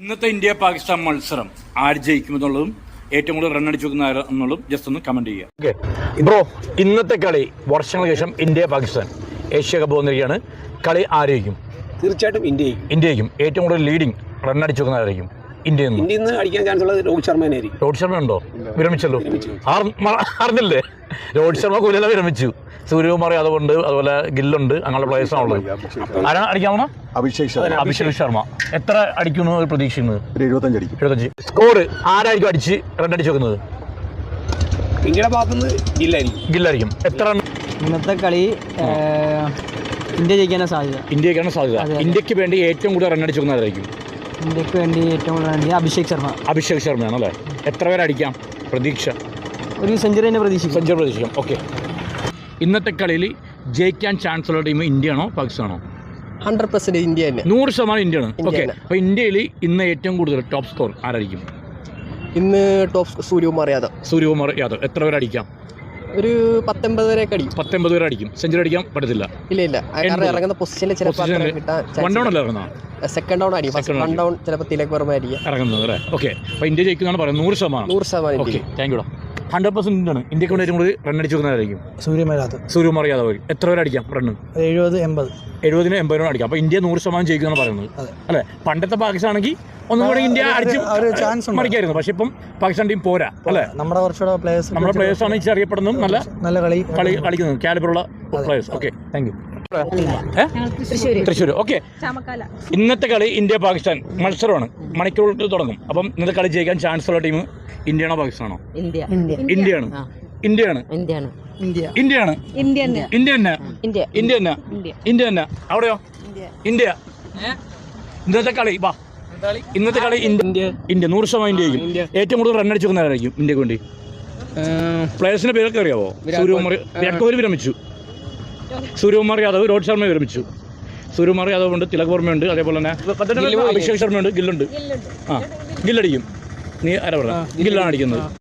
ഇന്നത്തെ ഇന്ത്യ പാകിസ്ഥാൻ മത്സരം ആര് ജയിക്കുമെന്നുള്ളതും ഏറ്റവും കൂടുതൽ റണ്ണടിച്ചു വെക്കുന്ന എന്നുള്ളതും ജസ്റ്റ് ഒന്ന് കമന്റ് ചെയ്യുക. ഓക്കെ ബ്രോ, ഇന്നത്തെ കളി വർഷങ്ങൾക്ക് ശേഷം ഇന്ത്യ പാകിസ്ഥാൻ ഏഷ്യ കപ്പ് വന്നിരിക്കുകയാണ്. കളി ആരായിരിക്കും? തീർച്ചയായിട്ടും ഇന്ത്യയ്ക്കും ഏറ്റവും കൂടുതൽ ലീഡിങ് റണ്ണടിച്ചു വെക്കുന്ന ആരായിരിക്കും? ഇന്ത്യയിൽ നിന്ന് അടിക്കാൻ ചാൻസ് ഉള്ളത് രോഹിത് ശർമ്മേനായിരിക്കും. രോഹിത് ശർമ്മ ഉണ്ടോ? വിരമിച്ചല്ലോ. അറിഞ്ഞില്ലേ? രോഹിത് ശർമ്മ കൂലെല്ലാം വിരമിച്ചു. സൂര്യകുമാർ യാദവ് ഉണ്ട്, അതുപോലെ ഗില്ലുണ്ട്, അങ്ങനെയുള്ള പ്ലേയേഴ്സാണുള്ളത്. ആരാണ് അടിക്കാവുന്ന? അഭിഷേക് ശർമ്മ. എത്ര അടിക്കുന്നു പ്രതീക്ഷിക്കുന്നത്? 25. സ്കോർ ആരായിരിക്കും അടിച്ച് റണ്ണടിച്ചു വെക്കുന്നത്? ഇന്ത്യയുടെ ഭാഗത്തുനിന്ന് ഗില്ലായിരിക്കും. എത്ര റൺ? ഇന്നത്തെ കളി ഇന്ത്യ ജയിക്കാനാണ് സാധ്യത. ഇന്ത്യക്ക് വേണ്ടി ഏറ്റവും കൂടുതൽ റണ്ണടിച്ചു വെക്കുന്നതായിരിക്കും? ഇന്ത്യക്ക് വേണ്ടി ഏറ്റവും കൂടുതൽ അഭിഷേക് ശർമ്മയാണ് അല്ലേ? എത്ര പേര് അടിക്കാം പ്രതീക്ഷ? ഒരു സെഞ്ചുറി തന്നെ പ്രതീക്ഷിക്കാം. ഓക്കെ, ഇന്നത്തെ കളിയിൽ ജയിക്കാൻ ചാൻസ് ഉള്ള ടീം ഇന്ത്യയാണോ പാകിസ്ഥാനോ? 100% ഇന്ത്യ തന്നെ. 100% ഇന്ത്യയാണ്. ഓക്കെ, അപ്പോൾ ഇന്ത്യയിൽ ഇന്ന് ഏറ്റവും കൂടുതൽ ടോപ്പ് സ്കോർ ആരായിരിക്കും? ഇന്ന് ടോപ്പ് സൂര്യകുമാർ യാദവ്. എത്ര പേര് അടിക്കാം? ഒരു 19 വരെയൊക്കെ അടിക്കും. 19 പേര് അടിക്കും. സെഞ്ചുറി അടിക്കാൻ പറ്റത്തില്ല. ഇല്ല ഇറങ്ങുന്ന പൊസിഷനിൽ വൺ ഡൗൺ അല്ല ഇറങ്ങുന്ന? സെക്കൻഡ് ഡൗൺ ആയിരിക്കും. വൺ ഡൗൺ ചിലപ്പോൾ തിലക് വർമ്മ ആയിരിക്കും ഇറങ്ങുന്നത് അല്ലേ? ഓക്കെ, അപ്പോൾ ഇന്ത്യ ജയിക്കുന്നതാണ് പറയുന്നത്. 100%. Okay, thank യുടാ. 100% ഇന്ത്യയാണ്. ഇന്ത്യക്ക് വേണ്ടി ഏറ്റവും കൂടുതൽ റണ്ണടിച്ചു വെക്കുന്നതായിരിക്കും സൂര്യകുമാർ യാദവ്. എത്ര പേര് അടിക്കാം റണ്ണ്? 70-80 അടിക്കാം. അപ്പോൾ ഇന്ത്യ 100% ജയിക്കുന്നതാണ് പറയുന്നത് അല്ലേ? പണ്ടത്തെ പാകിസ്ഥാൻ ആണെങ്കിൽ ഒന്നും കൂടെ ഇന്ത്യ അടിച്ച് മറിക്കായിരുന്നു. പക്ഷെ ഇപ്പം പാകിസ്ഥാൻ ടീം പോരാ അല്ലേ? നമ്മുടെ പ്ലേയേഴ്സാണ് അറിയപ്പെടുന്നതും നല്ല കളി കളിക്കുന്നത്, കാലിബറുള്ള players. Okay, thank you. Thrissur. Okay, ഇന്നത്തെ കളി ഇന്ത്യ പാകിസ്ഥാൻ മത്സരമാണ്. മണിക്കൂറിൽ തുടങ്ങും. അപ്പം ഇന്നത്തെ കളി ജയിക്കാൻ ചാൻസ് ഉള്ള ടീം ഇന്ത്യയാണോ പാകിസ്ഥാനോ? ഇന്ത്യയാണ്. അവിടെയോ? ഇന്ത്യ. ഇന്നത്തെ കളി 100% ഇന്ത്യയായിരിക്കും. ഏറ്റവും കൂടുതൽ റണ്ണടിച്ചു വെക്കുന്നതായിരിക്കും ഇന്ത്യക്ക് വേണ്ടി. പ്ലേയേഴ്സിന്റെ പേരൊക്കെ അറിയാവോ? വിരാട് കോഹ്ലി വിരമിച്ചു. സൂര്യകുമാർ യാദവ്, രോഹിത് ശർമ്മ വിരമിച്ചു. സൂര്യകുമാർ യാദവ് ഉണ്ട്, തിലക് വർമ്മയുണ്ട്, അതേപോലെ തന്നെ അഭിഷേക് ശർമ്മയുണ്ട്, ഗില്ലുണ്ട്. ഗില്ലടിക്കും. നീ ആരാ പറഞ്ഞ? ഗില്ലാണ് അടിക്കുന്നത്.